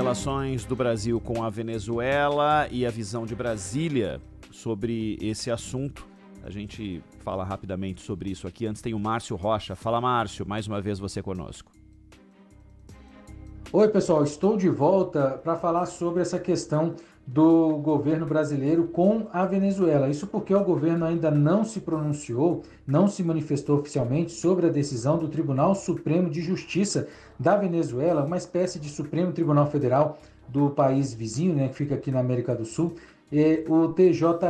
relações do Brasil com a Venezuela e a visão de Brasília sobre esse assunto. A gente fala rapidamente sobre isso aqui. Antes tem o Márcio Rocha. Fala, Márcio, mais uma vez você conosco. Oi, pessoal, estou de volta para falar sobre essa questão do governo brasileiro com a Venezuela. Isso porque o governo ainda não se pronunciou, não se manifestou oficialmente sobre a decisão do Tribunal Supremo de Justiça da Venezuela, uma espécie de Supremo Tribunal Federal do país vizinho, né, que fica aqui na América do Sul. O TSJ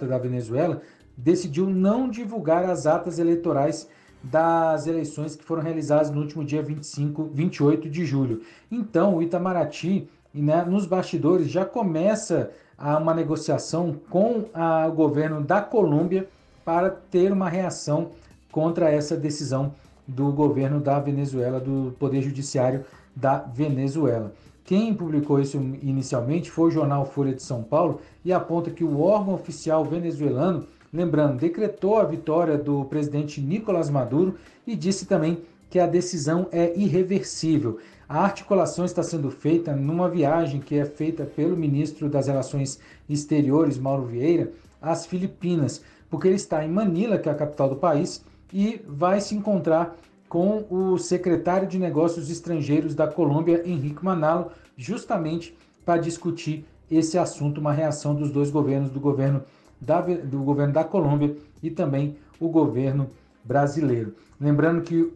da Venezuela decidiu não divulgar as atas eleitorais das eleições que foram realizadas no último dia 28 de julho. Então, o Itamaraty, né, nos bastidores, já começa uma negociação com o governo da Colômbia para ter uma reação contra essa decisão do governo da Venezuela, do Poder Judiciário da Venezuela. Quem publicou isso inicialmente foi o jornal Folha de São Paulo e aponta que o órgão oficial venezuelano, lembrando, decretou a vitória do presidente Nicolás Maduro e disse também que a decisão é irreversível. A articulação está sendo feita numa viagem que é feita pelo ministro das Relações Exteriores, Mauro Vieira, às Filipinas, porque ele está em Manila, que é a capital do país, e vai se encontrar com o secretário de Negócios Estrangeiros da Colômbia, Henrique Manalo, justamente para discutir esse assunto, uma reação dos dois governos, do governo da Colômbia e também o governo brasileiro. Lembrando que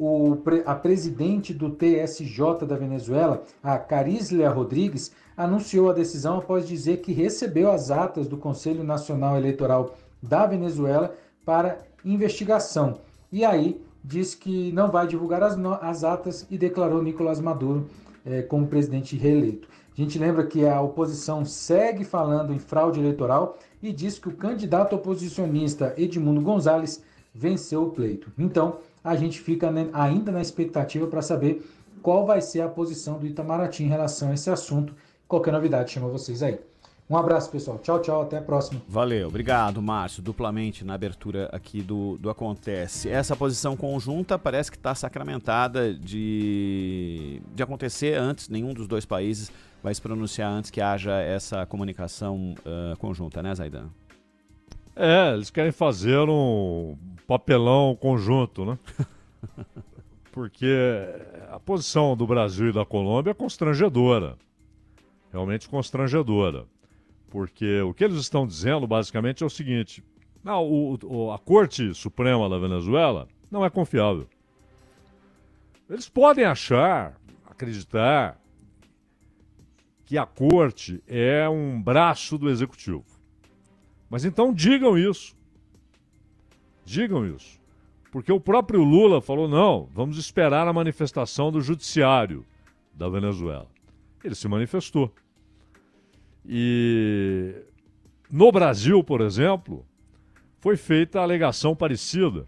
a presidente do TSJ da Venezuela, a Carislia Rodrigues, anunciou a decisão após dizer que recebeu as atas do Conselho Nacional Eleitoral da Venezuela para investigação. E aí disse que não vai divulgar as atas e declarou Nicolás Maduro como presidente reeleito. A gente lembra que a oposição segue falando em fraude eleitoral e diz que o candidato oposicionista Edmundo Gonzalez venceu o pleito. Então, a gente fica ainda na expectativa para saber qual vai ser a posição do Itamaraty em relação a esse assunto. Qualquer novidade, chama vocês aí. Um abraço, pessoal. Tchau, tchau. Até a próxima. Valeu. Obrigado, Márcio. Duplamente na abertura aqui do Acontece. Essa posição conjunta parece que está sacramentada de acontecer antes. Nenhum dos dois países vai se pronunciar antes que haja essa comunicação conjunta, né, Zaidan? Eles querem fazer um papelão conjunto, né? Porque a posição do Brasil e da Colômbia é constrangedora. Realmente constrangedora. Porque o que eles estão dizendo, basicamente, é o seguinte: a Corte Suprema da Venezuela não é confiável. Eles podem acreditar, que a Corte é um braço do Executivo. Mas então digam isso. Digam isso. Porque o próprio Lula falou, não, vamos esperar a manifestação do Judiciário da Venezuela. Ele se manifestou. E no Brasil, por exemplo, foi feita a alegação parecida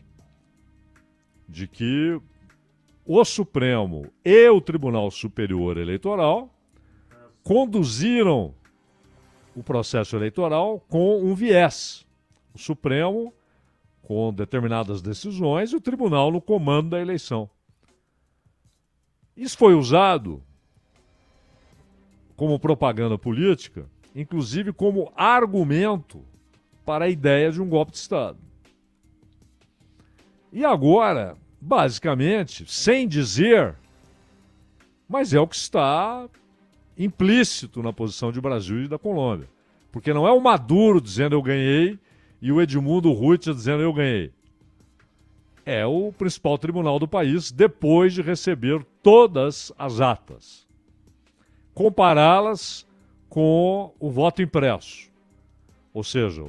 de que o Supremo e o Tribunal Superior Eleitoral conduziram o processo eleitoral com um viés. O Supremo com determinadas decisões e o Tribunal no comando da eleição. Isso foi usado como propaganda política, inclusive como argumento para a ideia de um golpe de Estado. E agora, basicamente, sem dizer, mas é o que está implícito na posição de Brasil e da Colômbia. Porque não é o Maduro dizendo eu ganhei e o Edmundo Rútia dizendo eu ganhei. É o principal tribunal do país depois de receber todas as atas. Compará-las com o voto impresso. Ou seja,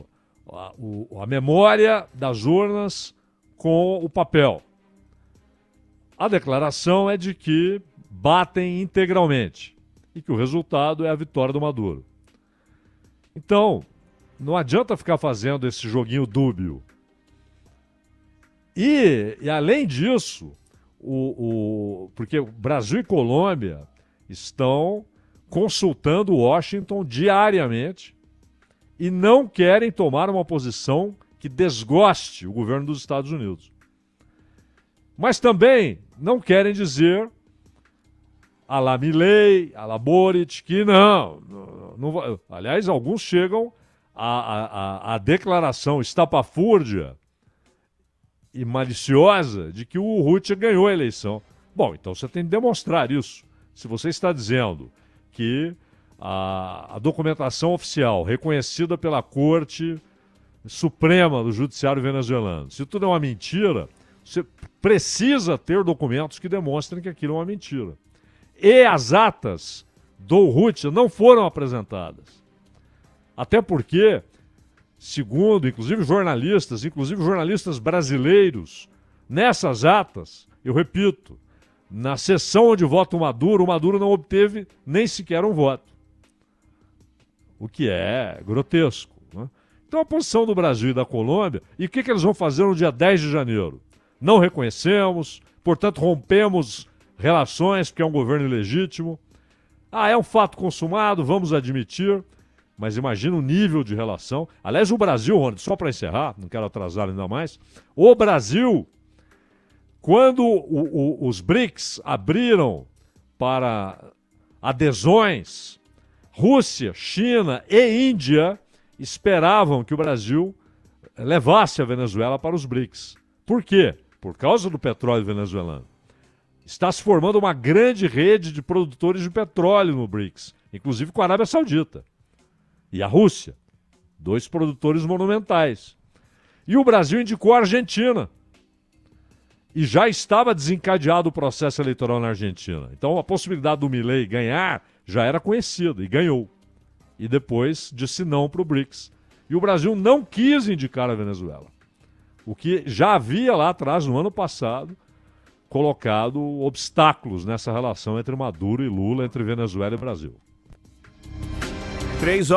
a memória das urnas com o papel. A declaração é de que batem integralmente e que o resultado é a vitória do Maduro. Então, não adianta ficar fazendo esse joguinho dúbio. E além disso, porque Brasil e Colômbia estão consultando Washington diariamente e não querem tomar uma posição que desgoste o governo dos Estados Unidos. Mas também não querem dizer à la Milei, à la Boric, que não vai. Aliás, alguns chegam à declaração estapafúrdia e maliciosa de que o Rutte ganhou a eleição. Bom, então você tem que demonstrar isso. Se você está dizendo que a documentação oficial reconhecida pela Corte Suprema do Judiciário venezuelano, se tudo é uma mentira, você precisa ter documentos que demonstrem que aquilo é uma mentira. E as atas do Rutte não foram apresentadas. Até porque, segundo, inclusive jornalistas brasileiros, nessas atas, eu repito, na sessão onde vota o Maduro não obteve nem sequer um voto. O que é grotesco, né? Então a posição do Brasil e da Colômbia, e o que eles vão fazer no dia 10 de janeiro? Não reconhecemos, portanto rompemos relações, porque é um governo ilegítimo. É um fato consumado, vamos admitir, mas imagina o nível de relação. Aliás, o Brasil, Rony, só para encerrar, não quero atrasar ainda mais, o Brasil, quando os BRICS abriram para adesões, Rússia, China e Índia esperavam que o Brasil levasse a Venezuela para os BRICS. Por quê? Por causa do petróleo venezuelano. Está se formando uma grande rede de produtores de petróleo no BRICS, inclusive com a Arábia Saudita e a Rússia, 2 produtores monumentais. E o Brasil indicou a Argentina. E já estava desencadeado o processo eleitoral na Argentina. Então a possibilidade do Milei ganhar já era conhecida e ganhou. E depois disse não para o BRICS. E o Brasil não quis indicar a Venezuela. O que já havia lá atrás, no ano passado, colocado obstáculos nessa relação entre Maduro e Lula, entre Venezuela e Brasil. 3 horas.